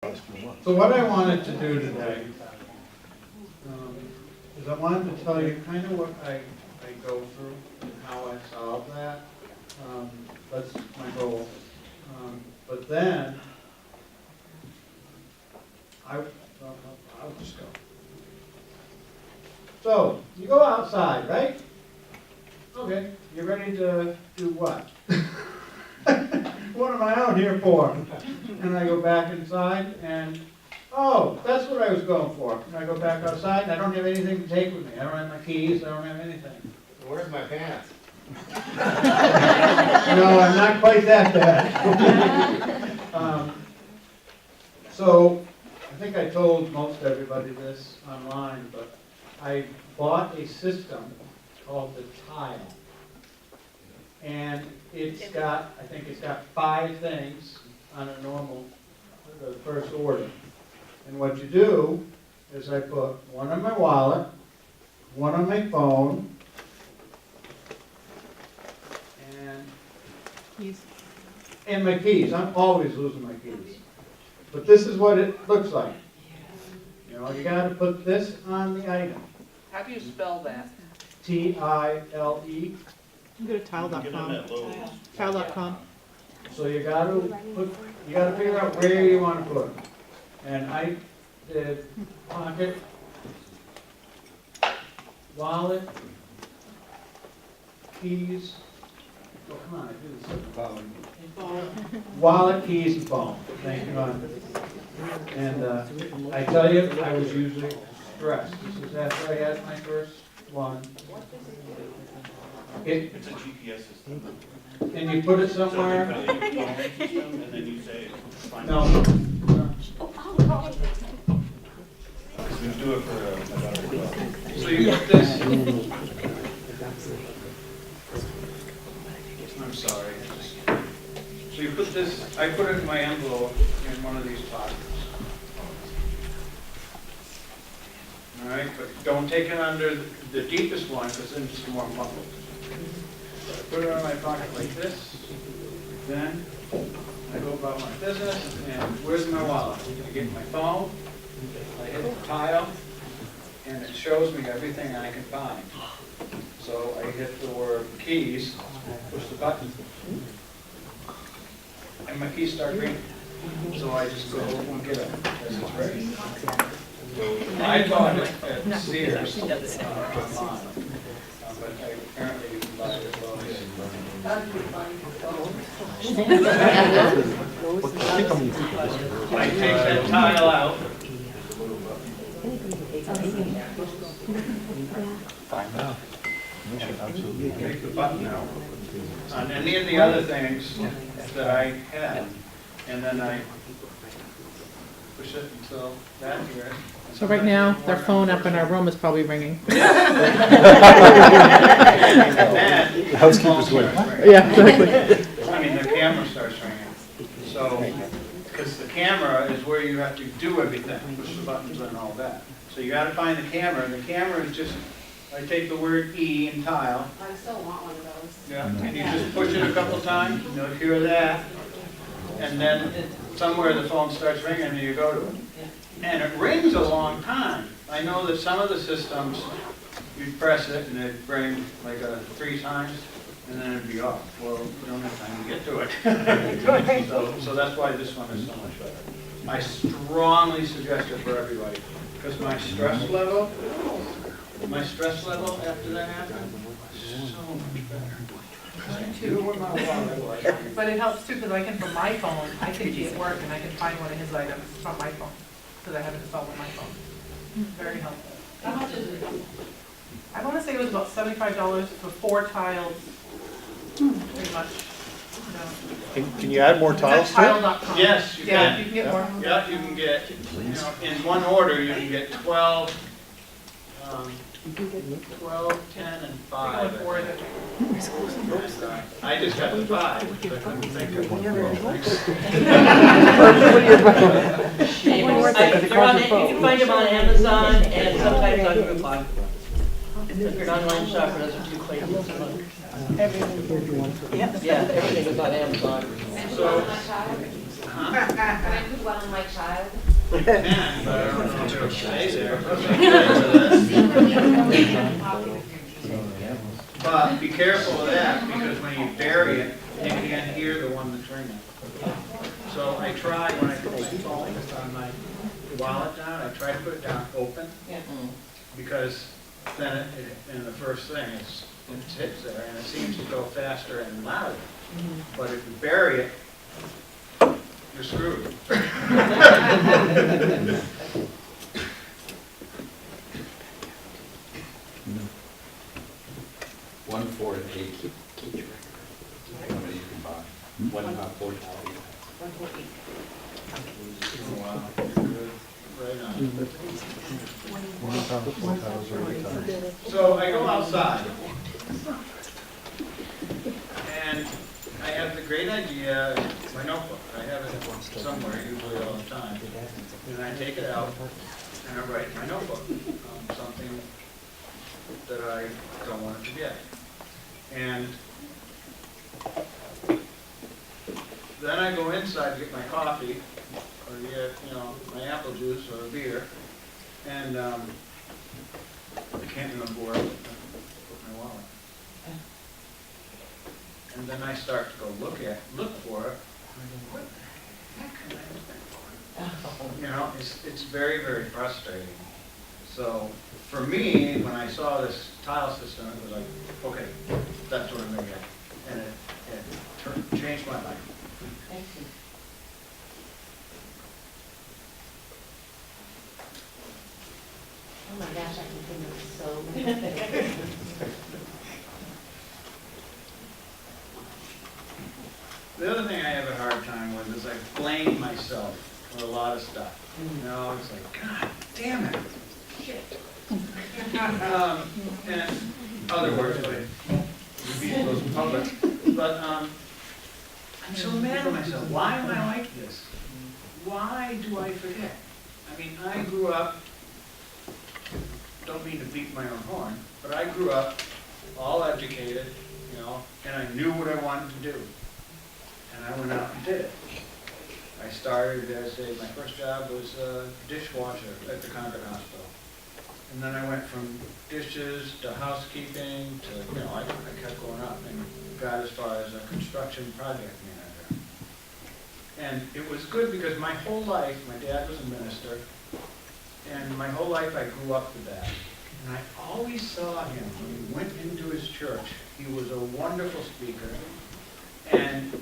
So what I wanted to do today is I wanted to tell you kind of what I go through and how I solve that. That's my goal. But then, I'll just go. So, you go outside, right? Okay, you're ready to do what? What am I out here for? And I go back inside and, oh, that's what I was going for. And I go back outside and I don't have anything to take with me. I don't have my keys, I don't have anything. Where's my pants? No, I'm not quite that bad. So, I think I told most everybody this online, but I bought a system called the Tile. And it's got, I think it's got 5 things on a normal, the first order. And what you do is I put one on my wallet, one on my phone, and my keys. I'm always losing my keys. But this is what it looks like. You know, you gotta put this on the item. How do you spell that? T-I-L-E. You go to tile.com. Tile.com. So you gotta figure out where you wanna put it. And I did pocket, wallet, keys. Oh, come on, I did this at the bottom. Wallet, keys, and phone. Thank you, Ron. And I tell you, I was usually stressed. This is after I had my first one. It's a GPS system. And you put it somewhere? You put it in your phone system, and then you say, find No. it. We do it for about a week. So you put this. I'm sorry. So you put this, I put it in my envelope in one of these pockets. All right, but don't take it under the deepest one, because then it's more muffled. So I put it in my pocket like this. Then I go about my business, and where's my wallet? I get my phone, I hit the tile, and it shows me everything I can find. So I hit the word keys, push the button, and my keys start ringing. So I just go and get it as it's ready. I bought it at Sears online, but apparently you can buy it at Lowe's. I take that tile out. Take the button out on any of the other things that I have, and then I push it until that here. So right now, their phone up in our room is probably ringing. The housekeeper's waiting. Yeah, exactly. I mean, the camera starts ringing. So, because the camera is where you have to do everything, push the buttons and all that. So you gotta find the camera, and the camera is just, I take the word E in tile. I still want one of those. Yeah, and you just push it a couple times, you'll hear that, and then somewhere the phone starts ringing and you go to it. And it rings a long time. I know that some of the systems, you'd press it and it'd ring like 3 times, and then it'd be off. Well, you don't have time to get to it. So that's why this one is so much better. I strongly suggest it for everybody, because my stress level after that happened, is so much better. But it helps too, because I can, from my phone, I can be at work and I can find one of his items from my phone, because I have it installed on my phone. Very helpful. How much is it? I want to say it was about $75 for 4 tiles, pretty much. Can you add more tiles to it? Tile.com. Yes, you Yeah, can. you can get more. Yeah, you can get, in one order, you can get 12, 12, 10, and 5. Go with 4. I just got the 5. I couldn't think of one. You can find them on Amazon and sometimes on Groupon. If you're an online shopper, those are 2 places to look. Yeah, everything is on Amazon. So, Uh-huh. Can I put one on my child? Man, but I don't know if it'll stay there. But be careful of that, because when you bury it, you can't hear the one that's ringing. So I try, when I put my phone on my wallet down, I try to put it down open, because then in the first thing, it hits there, and it seems to go faster and louder. But if you bury it, you're screwed. One, 4, and 8. How many you can buy? 4 tallies. Wow, you're good. Right on. So I go outside, and I have the great idea, my notebook, I have it somewhere, usually all the time, and I take it out, and I write in my notebook, something that I don't want to forget. And then I go inside to get my coffee, or to get, my apple juice or a beer, and I can't remember where I put my wallet. And then I start to go look for it, and I go, what the heck am I looking for? It's very, very frustrating. So for me, when I saw this tile system, it was like, okay, that's what I'm going to get. And it changed my life. Thank you. Oh my gosh, I can think of so many things. The other thing I have a hard time with is I blame myself for a lot of stuff. It's like, God damn it. Shit. And in other words, but I won't repeat those in public. But I'm so mad at myself. Why am I like this? Why do I forget? I mean, I grew up, don't mean to beat my own horn, but I grew up all educated, and I knew what I wanted to do. And I went out and did it. I started my first job was a dishwasher at the Concord Hospital. And then I went from dishes to housekeeping to, I kept going up and got as far as a construction project manager. And it was good because my whole life, my dad was a minister, and my whole life I grew up with that. And I always saw him when he went into his church. He was a wonderful speaker, and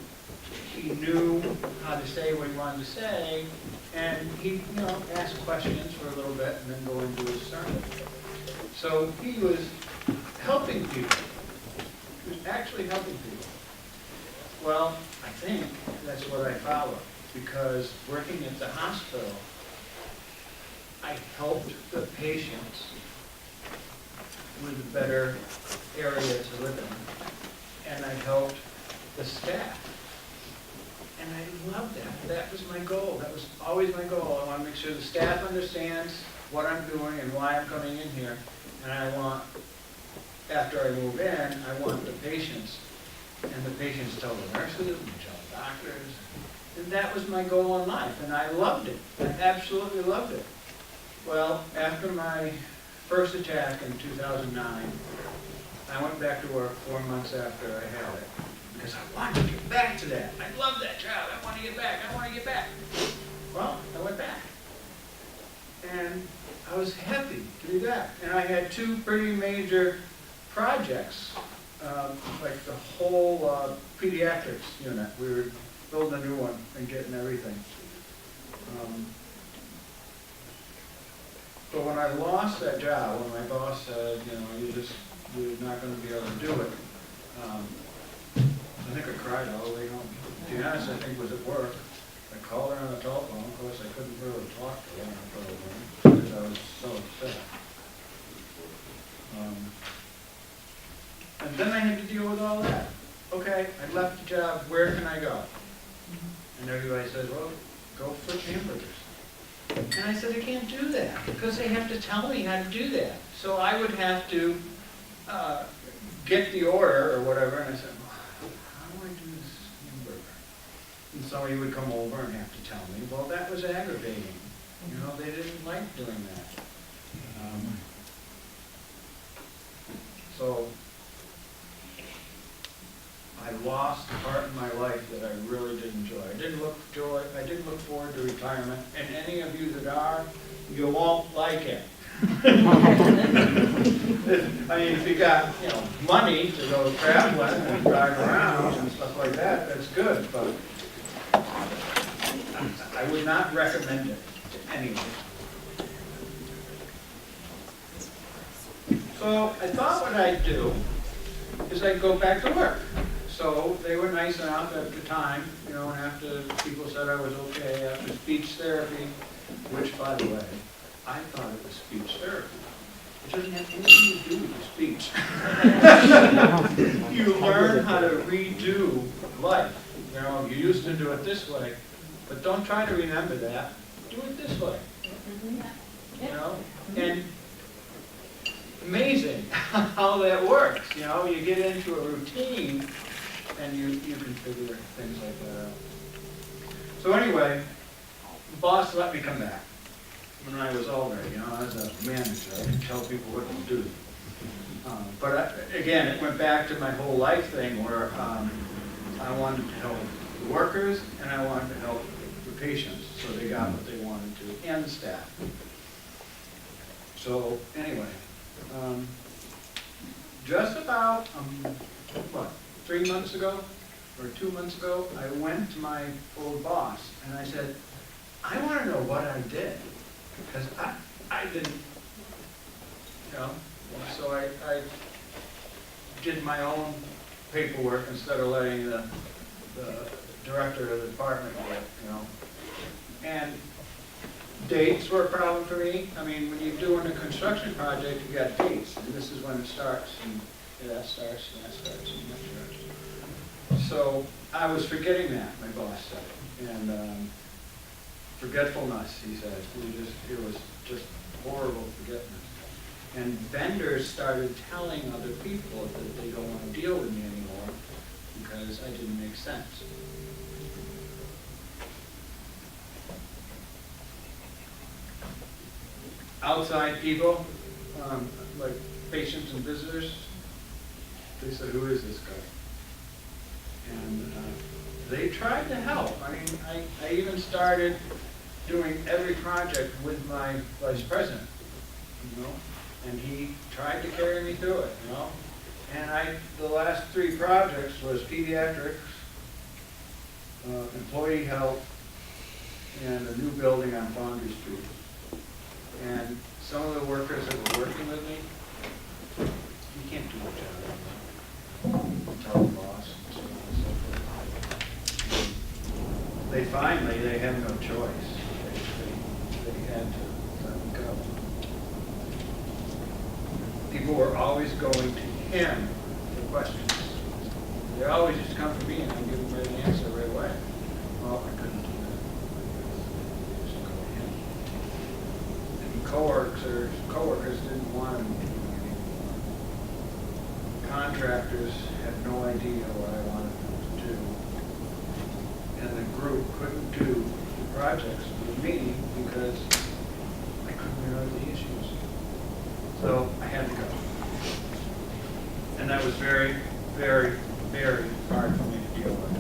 he knew how to say what he wanted to say, and he, ask questions for a little bit and then go into his sermon. So he was helping people. He was actually helping people. Well, I think that's what I followed, because working at the hospital, I helped the patients with a better area to live in, and I helped the staff. And I love that. That was my goal. That was always my goal. I want to make sure the staff understands what I'm doing and why I'm coming in here. And I want, after I move in, I want the patients, and the patients tell the nurses and tell the doctors. And that was my goal in life, and I loved it. I absolutely loved it. Well, after my first attack in 2009, I went back to work 4 months after I had it, because I wanted to get back to that. I love that job. I want to get back. I want to get back. Well, I went back. And I was happy to be back. And I had 2 pretty major projects, like the whole pediatrics unit. We were building a new one and getting everything. But when I lost that job, when my boss said, you're not going to be able to do it, I think I cried all the way home. To be honest, I think it was at work. I called her on the telephone. Of course, I couldn't really talk to her on the telephone because I was so upset. And then I had to deal with all that. Okay, I left the job. Where can I go? And everybody says, well, go flip hamburgers. And I said, I can't do that because they have to tell me how to do that. So I would have to get the order or whatever, and I said, well, how do I do this hamburger? And somebody would come over and have to tell me, well, that was aggravating. You know, they didn't like doing that. So I lost the part in my life that I really did enjoy. I didn't look forward to retirement, and any of you that are, you won't like it. I mean, if you got, you know, money to go traveling and drive around and stuff like that, that's good, but I would not recommend it to anyone. So I thought what I'd do is I'd go back to work. So they were nice enough at the time, you know, and after people said I was okay after speech therapy, which, by the way, I thought it was speech therapy. It doesn't have anything to do with speech. You learn how to redo life. You know, you used to do it this way, but don't try to remember that. Do it this way. You know, and amazing how that works. You know, you get into a routine and you can figure things like that out. So anyway, the boss let me come back when I was older. You know, as a manager, I could tell people what to do. But again, it went back to my whole life thing where I wanted to help the workers and I wanted to help the patients so they got what they wanted to, and the staff. So anyway, just about, 3 months ago or 2 months ago, I went to my old boss and I said, I want to know what I did, because I didn't, you know, so I did my own paperwork instead of letting the director of the department do it, you know. And dates were a problem for me. I mean, when you're doing a construction project, you got dates, and this is when it starts, and that starts, and that starts, and that starts. So I was forgetting that, my boss said, and forgetfulness, he said. It was just horrible forgetfulness. And vendors started telling other people that they don't want to deal with me anymore because I didn't make sense. Outside people, like patients and visitors, they said, who is this guy? And they tried to help. I mean, I even started doing every project with my vice president, you know, and he tried to carry me through it, you know. And the last 3 projects was pediatrics, employee health, and a new building on Foundry Street. And some of the workers that were working with me, you can't do a job. Tell the boss and so on and so forth. They had no choice. They had to let me go. People were always going to him for questions. They always just come to me and I'd give them an answer right away. Well, I couldn't do that. Just go to him. And coworkers didn't want him anymore. Contractors had no idea what I wanted them to do. And the group couldn't do projects with me because I couldn't resolve the issues. So I had to go. And that was very, very, very hard for me to deal with.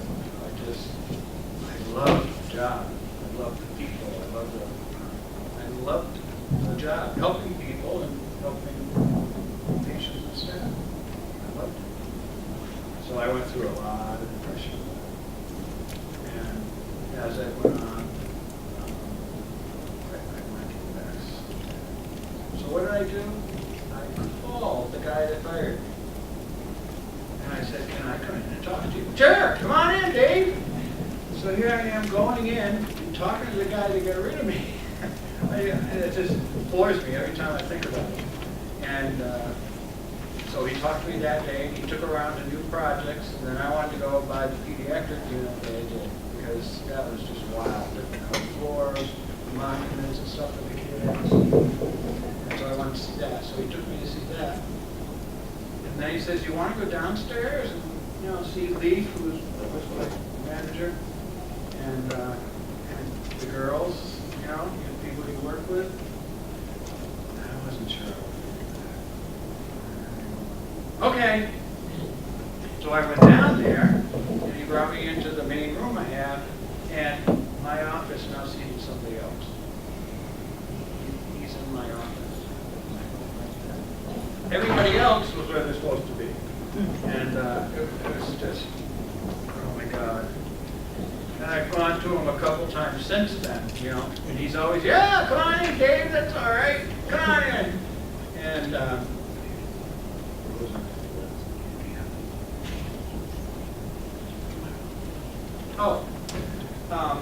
I loved the job. I loved the people. I loved the job, helping people and helping patients and staff. I loved it. So I went through a lot of depression. And as I went on, I went to the best. So what did I do? I called the guy that fired me. And I said, can I come in and talk to you? Sure, come on in, Dave. So here I am going in and talking to the guy that got rid of me. It just floors me every time I think about it. And so he talked to me that day, and he took around to new projects, and then I wanted to go buy the pediatric unit that I did, because that was just wild. The floors, monuments and stuff for the kids. And so I wanted to see that. So he took me to see that. And then he says, you want to go downstairs and, see Lee, who was my manager? and the girls, you know, the people you work with. I wasn't sure. Okay. So I went down there, and he brought me into the main room I have, and my office now seated somebody else. He's in my office. Everybody else was where they're supposed to be. And it was just, oh my God. And I've gone to him a couple times since then, you know, and he's always, yeah, come on in, Dave, that's all right, come on in. And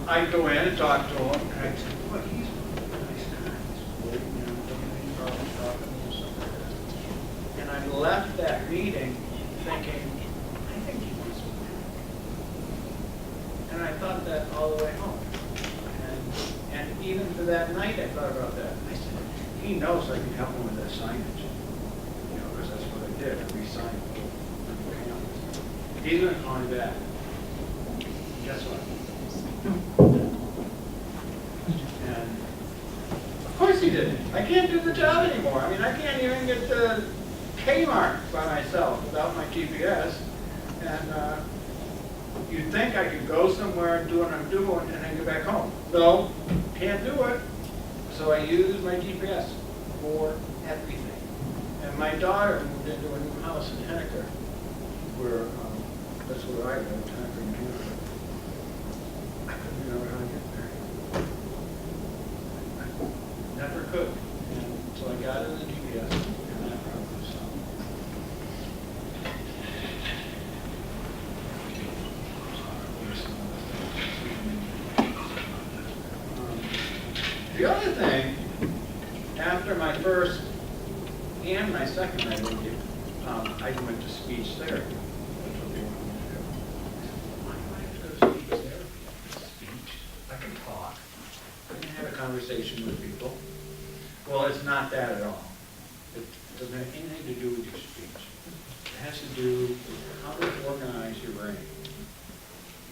I'd go in and talk to him, and I'd say, boy, he's a nice guy. He's, you know, he's probably talking to me or something like that. And I left that meeting thinking, I think he wants me back. And I thought that all the way home. And even for that night, I thought about that. I said, he knows I can help him with that signage. You know, because that's what I did. I re-signed the cameras. He's going to call me back. Guess what? And of course he didn't. I can't do the job anymore. I mean, I can't even get to Kmart by myself without my GPS. And you'd think I could go somewhere and do what I'm doing and then get back home. No, can't do it. So I use my GPS for everything. And my daughter moved into a new house in Henniker, where that's where I live, Henniker, New Hampshire. I couldn't remember how to get there. I never could. And so I got in the GPS, and that problem solved. The other thing, after my first and my second night interview, I went to speech therapy. That's what they wanted me to do. Why do I have to go to speech therapy? Speech. I can talk. I can have a conversation with people. Well, it's not that at all. It doesn't have anything to do with your speech. It has to do with how to organize your brain.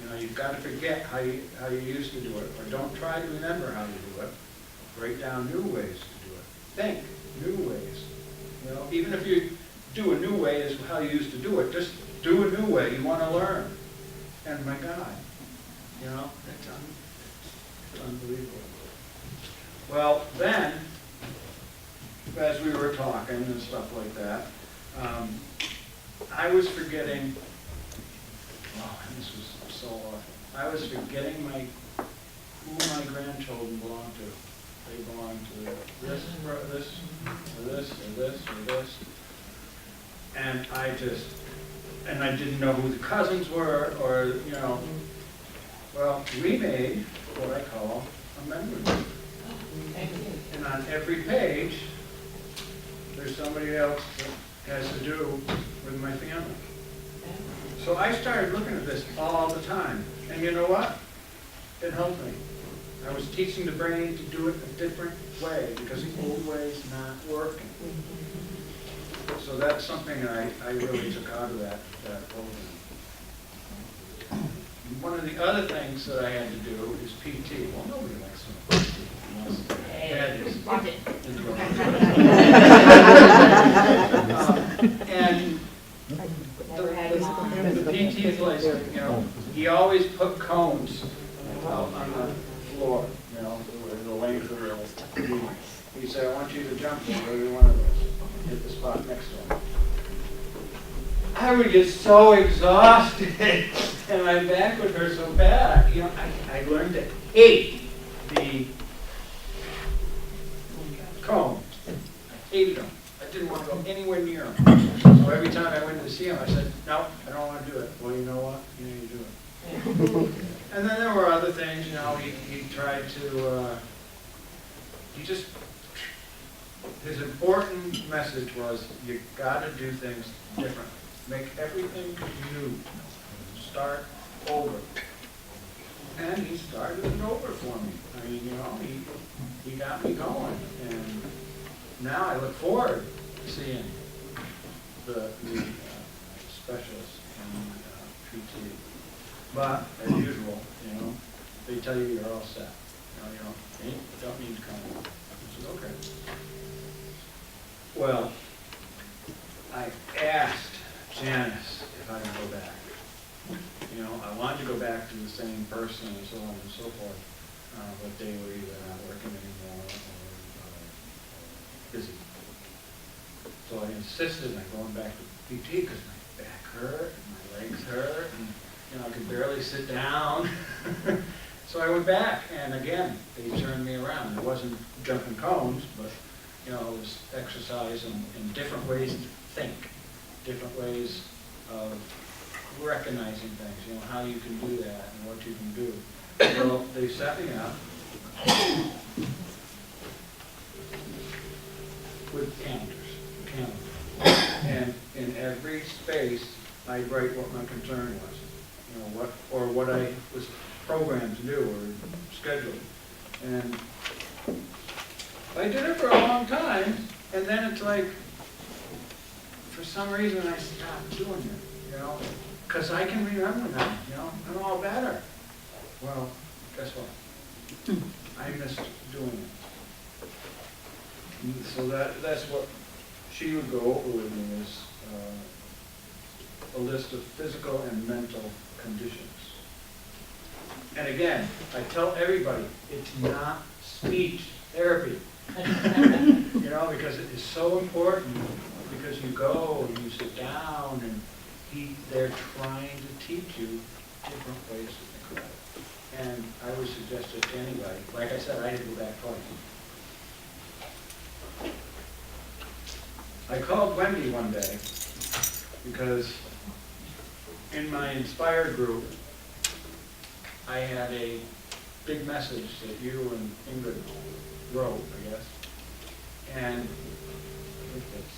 You know, you've got to forget how you used to do it, or don't try to remember how to do it. Write down new ways to do it. Think new ways. You know, even if you do a new way is how you used to do it, just do a new way you want to learn. And my God, you know, it's unbelievable. Well, then, as we were talking and stuff like that, I was forgetting, and this was so awful, I was forgetting who my grandchildren belong to. They belong to this, or this, or this, or this, or this. And I didn't know who the cousins were, or, you know. Well, we made what I call a memory book. And on every page, there's somebody else that has to do with my family. So I started looking at this all the time. And you know what? It helped me. I was teaching the brain to do it a different way because the old way is not working. So that's something I really took out of that program. One of the other things that I had to do is PT. Well, nobody likes PT. And the PT place, you know, he always put cones out on the floor, you know, the length of the room. He said, I want you to jump in every one of those. Hit the spot next to him. I would get so exhausted, and my back would hurt so bad. You know, I learned to hate the cones. I hated them. I didn't want to go anywhere near them. So every time I went to see him, I said, no, I don't want to do it. Well, you know what? You need to do it. And then there were other things, you know, he tried to, his important message was, you got to do things different. Make everything new. Start over. And he started it over for me. I mean, you know, he got me going. And now I look forward to seeing the specialists and PT. But, as usual, you know, they tell you you're all set. You don't need to come. I said, okay. Well, I asked Janice if I could go back. I wanted to go back to the same person and so on and so forth, but they were either not working anymore or busy. So I insisted on going back to PT because my back hurt and my legs hurt and I could barely sit down. So I went back and again, they turned me around. It wasn't jumping cones, but it was exercise and different ways to think, different ways of recognizing things, how you can do that and what you can do. Well, they set me up with calendars. And in every space, I write what my concern was, what I was programmed to do or scheduled. And I did it for a long time, and then it's like, for some reason I stopped doing it, because I can remember now, I'm all better. Well, guess what? I missed doing it. So that's what she would go over with me is a list of physical and mental conditions. And again, I tell everybody, it's not speech therapy. Because it is so important, because you go and you sit down and they're trying to teach you different ways to think about it. And I would suggest it to anybody. Like I said, I had to go back twice. I called Wendy one day because in my Inspired group, I had a big message that you and Ingrid wrote, I guess. And I think that's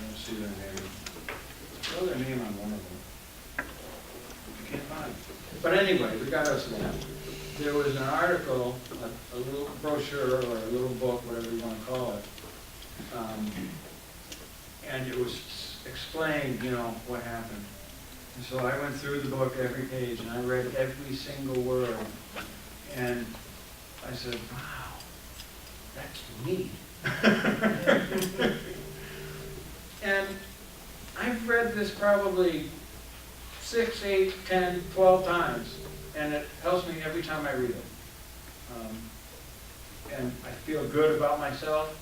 let's see their name. I saw their name on one of them. I can't find it. But anyway, regardless of that, there was an article, a little brochure or a little book, whatever you want to call it, and it was explained, what happened. And so I went through the book, every page, and I read every single word. And I said, wow, that's me. And I've read this probably 6, 8, 10, 12 times, and it helps me every time I read it. And I feel good about myself,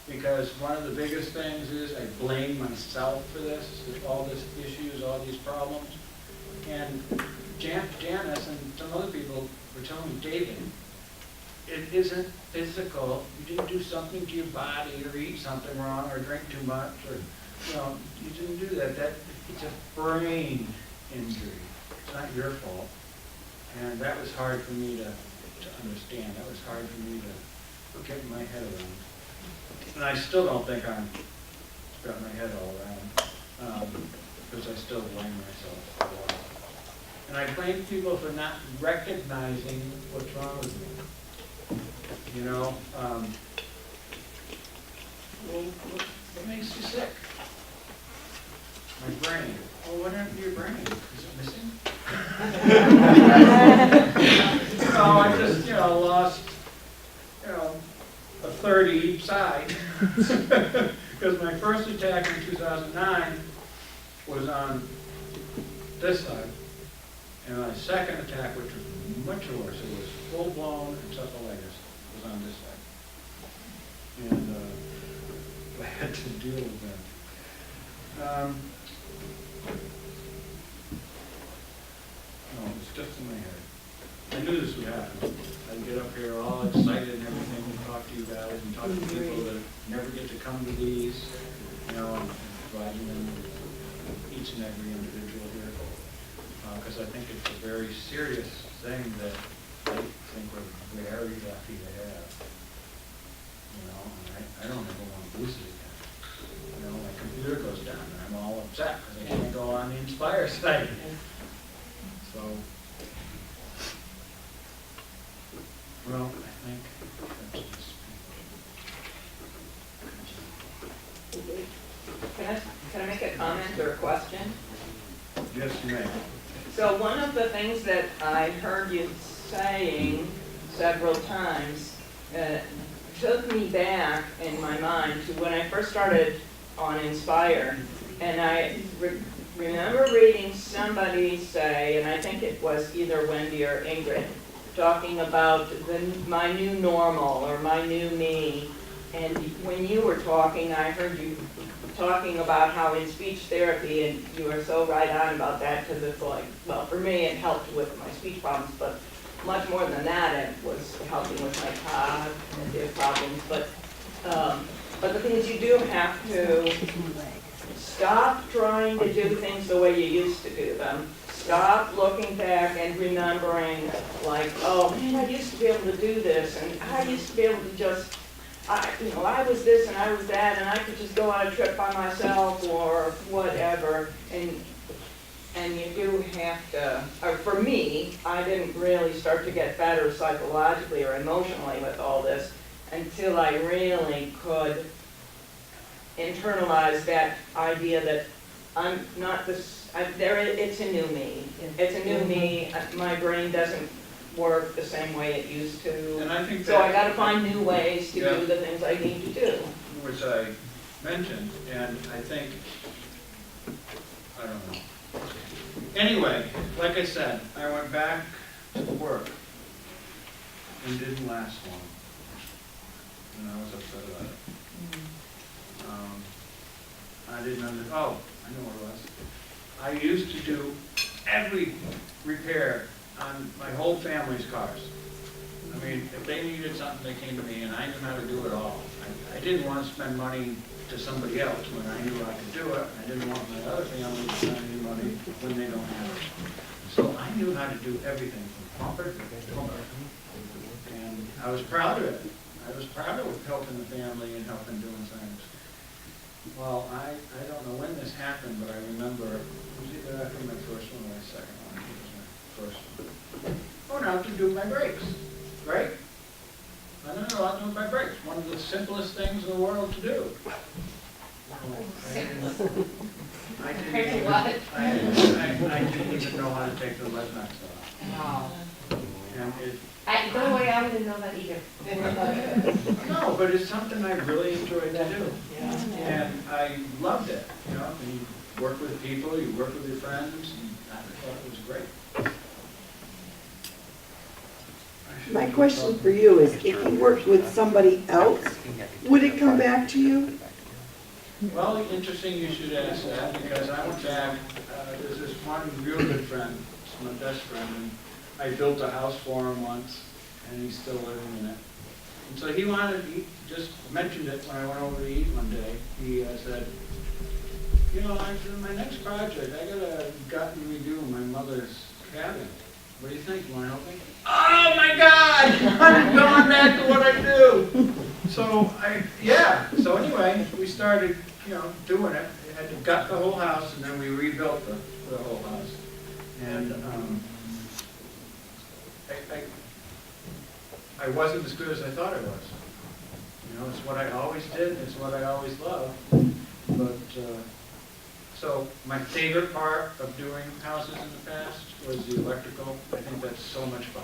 because one of the biggest things is I blame myself for this, all these issues, all these problems. And Janice and some other people were telling me, David, it isn't physical. You didn't do something to your body or eat something wrong or drink too much or, you didn't do that. It's a brain injury. It's not your fault. And that was hard for me to understand. That was hard for me to get my head around. And I still don't think I've got my head all around, because I still blame myself for a lot. And I blame people for not recognizing what's wrong with me. Well, what makes you sick? My brain. Well, what happened to your brain? Is it missing? I just, lost, a third of each side. Because my first attack in 2009 was on this side. And my second attack, which was much worse, it was full-blown encephalitis, was on this side. And I had to deal with that. No, it's just in my head. I knew this would happen. I'd get up here all excited and everything and talk to you guys and talk to people that never get to come to these, and providing them with each and every individual here. Because I think it's a very serious thing that I think we're very lucky to have. I don't ever want to lose it again. My computer goes down and I'm all upset because I can't go on the Inspire site. So, well, I think that's just Can I make a comment or a question? Yes, you may. So one of the things that I heard you saying several times took me back in my mind to when I first started on Inspire. And I remember reading somebody say, and I think it was either Wendy or Ingrid, talking about my new normal or my new me. And when you were talking, I heard you talking about how in speech therapy, and you were so right on about that, because it's like, well, for me, it helped with my speech problems, but much more than that, it was helping with my cognitive problems. But the thing is, you do have to stop trying to do things the way you used to do them. Stop looking back and remembering, like, oh man, I used to be able to do this, and I used to be able to just, I was this and I was that, and I could just go on a trip by myself or whatever. And you do have to, or for me, I didn't really start to get better psychologically or emotionally with all this until I really could internalize that idea that I'm not this, it's a new me. It's a new me. My brain doesn't work the same way it used to. And I think So I that, gotta find new ways to do the things I need to do. which I mentioned, and I think, I don't know. Anyway, like I said, I went back to work and didn't last long. And I was upset about it. I didn't I know what it was. I used to do every repair on my whole family's cars. I mean, if they needed something, they came to me, and I knew how to do it all. I didn't want to spend money to somebody else when I knew I could do it. I didn't want my other family to spend any money when they don't have it. So I knew how to do everything from pumper to pumper. And I was proud of it. I was proud of helping the family and helping doing things. Well, I don't know when this happened, but I remember, it was either after my first one or my second one. I think it was my first one. Oh, now to do my brakes, right? I don't know how to do my brakes. One of the simplest things in the world to do. I didn't even know how to take the lead nuts off. And Don't worry, I wouldn't know that either. no, but it's something I really enjoyed to do. And I loved it, you know, and you work with people, you work with your friends, and I thought it was great. My question for you is, if you worked with somebody else, would it come back to you? Well, interesting you should ask that, because I went back, there's this one real good friend, it's my best friend, and I built a house for him once, and he's still living in it. And so he just mentioned it when I went over to eat one day. He said, you know, my next project, I gotta gut and redo my mother's cabin. What do you think? You wanna help me? Oh my God! I'm going back to what I do! So anyway, we started, doing it. We had to gut the whole house, and then we rebuilt the whole house. And I wasn't as good as I thought I was. It's what I always did, it's what I always loved. But, so my favorite part of doing houses in the past was the electrical. I think that's so much fun.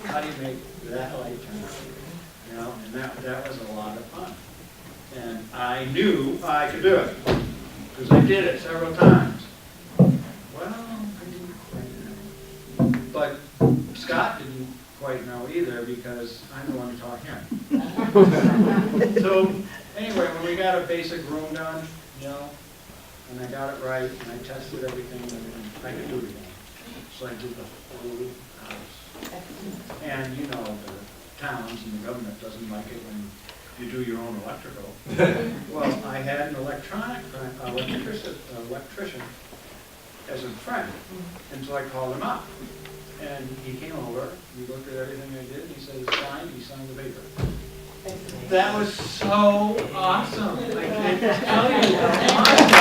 How do you make that light turn on? And that was a lot of fun. And I knew I could do it, because I did it several times. Well, I didn't quite know. But Scott didn't quite know either, because I'm the one who taught him. So anyway, when we got a basic room done, and I got it right, and I tested everything, and I could do it again. So I did the whole house. And the towns and the government doesn't like it when you do your own electrical. Well, I had an electrician as a friend, and so I called him up. And he came over, he looked at everything I did, and he said it's fine, he signed the paper. That was so awesome. I can't tell you how awesome.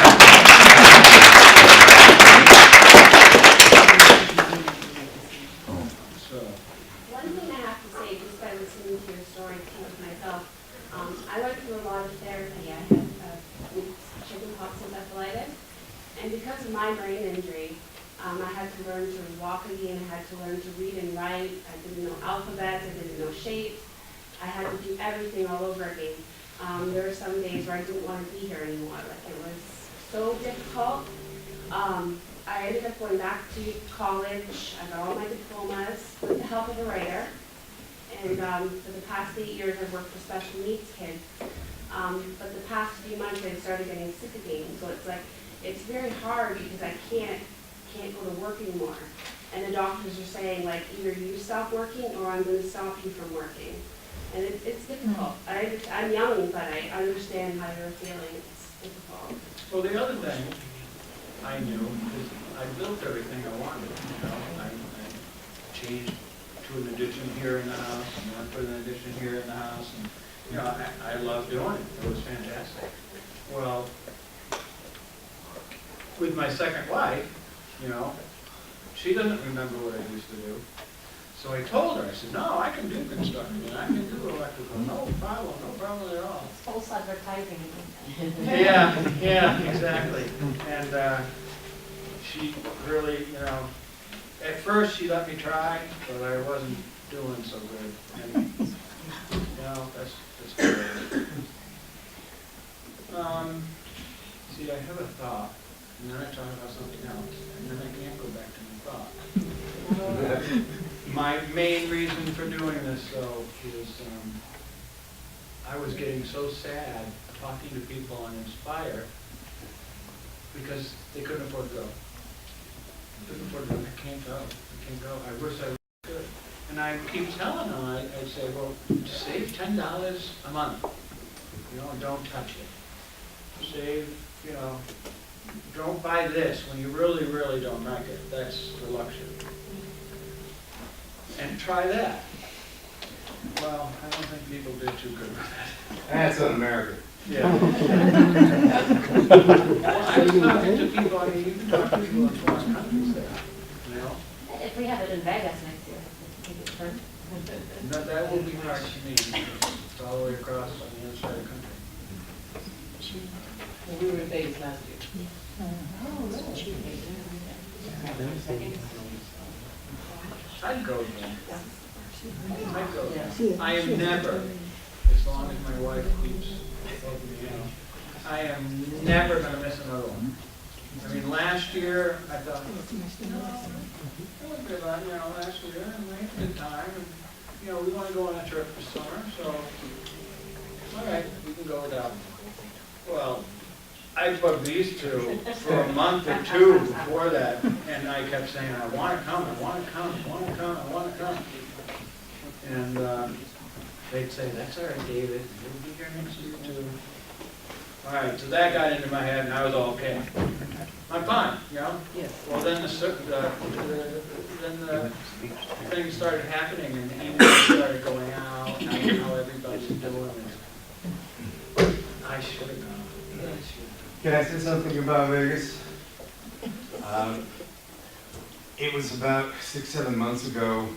One thing I have to say, just by listening to your story too with myself, I went through a lot of therapy. I had chickenpox and encephalitis, and because of my brain injury, I had to learn to walk again, I had to learn to read and write, I didn't know alphabets, I didn't know shapes. I had to do everything all over again. There were some days where I didn't want to be here anymore, like it was so difficult. I ended up going back to college, I got all my diplomas with the help of a writer. And for the past 8 years, I've worked for special needs kids. But the past few months, I've started getting sick again. So it's like, it's very hard because I can't go to work anymore. And the doctors are saying, like, either you stop working or I'm going to stop you from working. And it's difficult. I'm young, but I understand how you're feeling. It's difficult. Well, the other thing I knew is I built everything I wanted, you know. I changed to an addition here in the house, and then put an addition here in the house, and, you know, I loved doing it. It was fantastic. Well, with my second wife, you know, she doesn't remember what I used to do. So I told her, I said, no, I can do construction, I can do electrical, no problem at all. False advertising. Yeah, exactly. And she really, you know, at first she let me try, but I wasn't doing so good. And, you know, that's good. See, I have a thought, and then I talk about something else, and then I can't go back to my thought. My main reason for doing this, though, is I was getting so sad talking to people on Inspire because they couldn't afford to go. I can't go. I wish I could. And I keep telling them, I'd say, well, save $10 a month. You know, don't touch it. Save, you know, don't buy this when you really, really don't like it. That's the luxury. And try that. Well, I don't think people did too good with that. That's un-American. Yeah. Well, I was talking to people, I mean, you can talk to people in foreign countries there, you know? If we have it in Vegas next year. No, that will be hard to me. It's all the way across on the other side of the country. Well, we were in Vegas last year. I'd go again. I'd go again. I am never, as long as my wife keeps helping me out, I am never going to miss another one. I mean, last year, I thought, it was good, you know, last year, and we had a good time, and, you know, we want to go on a trip this summer, so, all right, we can go without. Well, I booked these two for a month or two before that, and I kept saying, I want to come, I want to come, I want to come, I want to come. And they'd say, that's all right, David, you'll be here next year too. All right, so that got into my head, and I was all okay. I'm fine, you know? Yes. Well, then the things started happening, and the emails started going out, and I didn't know how everybody's doing. And I should have gone. I should have. Can I say something about Vegas? It was about 6-7 months ago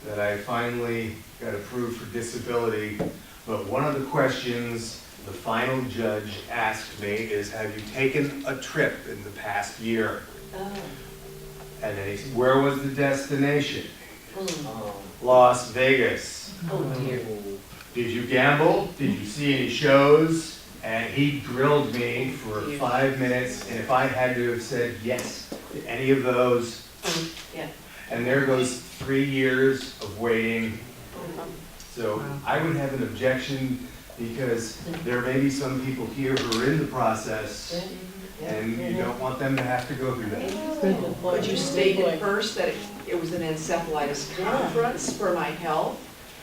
that I finally got approved for disability, but one of the questions the final judge asked me is, have you taken a trip in the past year? Oh. And then he said, where was the destination? Las Vegas. Oh dear. Did you gamble? Did you see any shows? And he grilled me for 5 minutes, and if I had to have said yes to any of those, Yeah. and there goes 3 years of waiting. So I would have an objection because there may be some people here who are in the process, and you don't want them to have to go through that. But you stated first that it was an encephalitis conference for my health,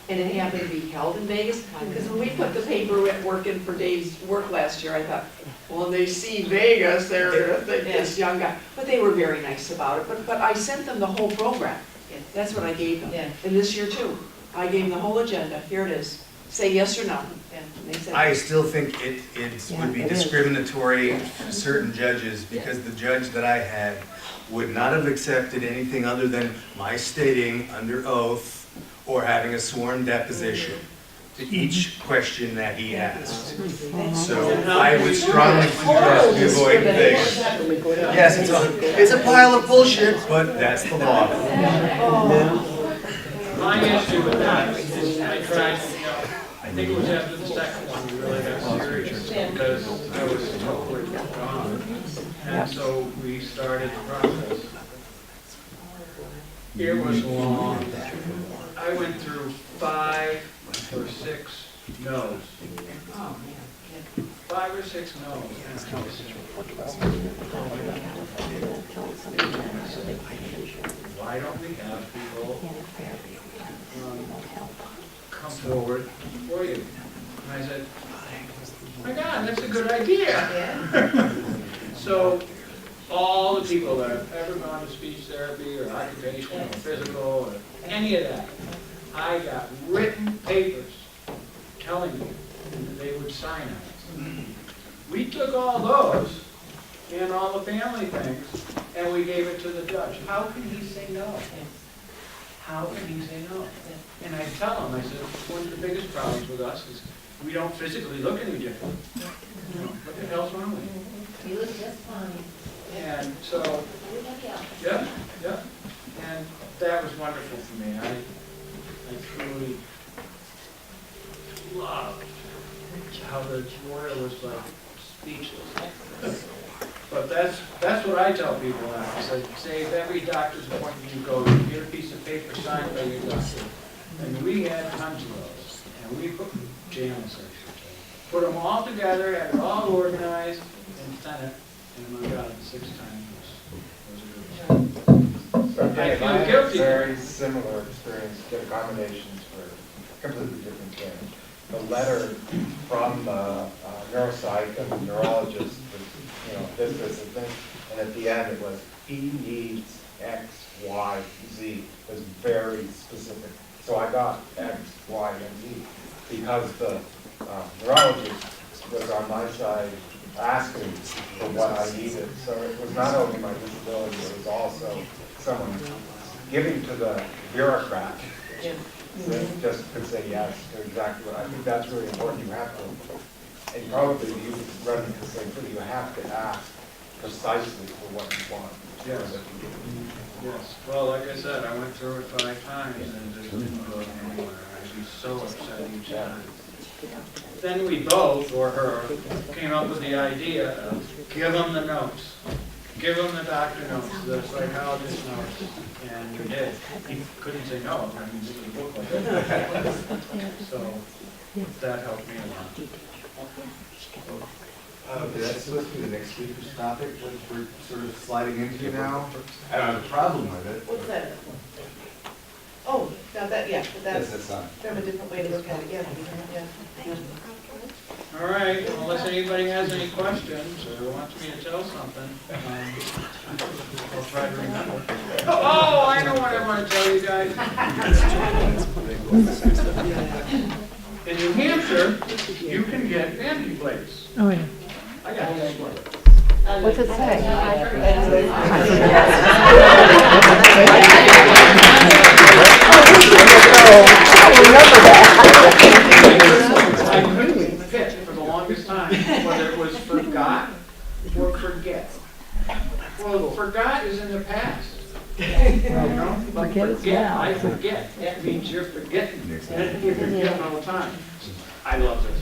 and it happened to be held in Vegas. Because when we put the paperwork in for Dave's work last year, I thought, well, when they see Vegas, they're gonna think this young guy. But they were very nice about it. But I sent them the whole program. That's what I gave them. And this year too, I gave them the whole agenda. Here it is. Say yes or no. And they said I still think it would be discriminatory for certain judges, because the judge that I had would not have accepted anything other than my stating under oath or having a sworn deposition. to each question that he asked. So I would strongly suggest we avoid things. Yes, it's a pile of bullshit, but that's the law. My issue with that is I tried, I think it was after the second one, we really got serious because I was totally gone. And so we started the process. It was long. I went through 5 or 6 no's. 5 or 6 no's. Why don't we have people come forward for you? And I said, my God, that's a good idea. So all the people that have ever gone to speech therapy or occupational or physical or any of that, I got written papers telling me that they would sign on it. We took all those and all the family things and we gave it to the judge. How can he say no? How can he say no? And I tell him, I said, one of the biggest problems with us is we don't physically look any different. What the hell's wrong with you? You look just fine. And so, yeah, and that was wonderful for me. I truly loved how the lawyer was like speechless. But that's what I tell people now. I say if every doctor's appointment you go, you get a piece of paper signed by your doctor. And we had tons of those. And we put them, Janice, I should say. Put them all together, had it all organized, and sent it. And my God, the 6th time was a good one. So I Dave, feel I had a guilty. very similar experience, get accommodations for completely different things. The letter from the neuropsych and the neurologist was, this, and this, and at the end it was, he needs X, Y, Z. It was very specific. So I got X, Y, and Z because the neurologist was on my side asking for what I needed. So it was not only my disability, it was also someone giving to the bureaucrat that just could say yes to exactly what I think that's really important. You have to, and probably you run into the same thing, you have to ask precisely for what you want. Yes. Yes. Well, like I said, I went through it 5 times and it just didn't go anywhere. I'd be so upset each time. Then we both, or her, came up with the idea of give them the notes. Give them the doctor notes, the psychologist notes, and we did. He couldn't say no, I mean, this is a book like that. So that helped me a lot. That's supposed to be the next speaker's topic, which we're sort of sliding into now. I don't have a problem with it. What's that? Oh, now that, yeah, but that's, That's not. we have a different way to look at it, yeah. All right, well, unless anybody has any questions or wants me to tell something, I'll try to remember. Oh, I know what I want to tell you guys. In New Hampshire, you can get vanity plates. Oh, yeah. I got this one. What's it say? I couldn't pick for the longest time whether it was forgot or forget. Well, forgot is in the past. You know? Forget is Forget, now. I forget. That means you're forgetting. And you're forgetting all the time. I love this.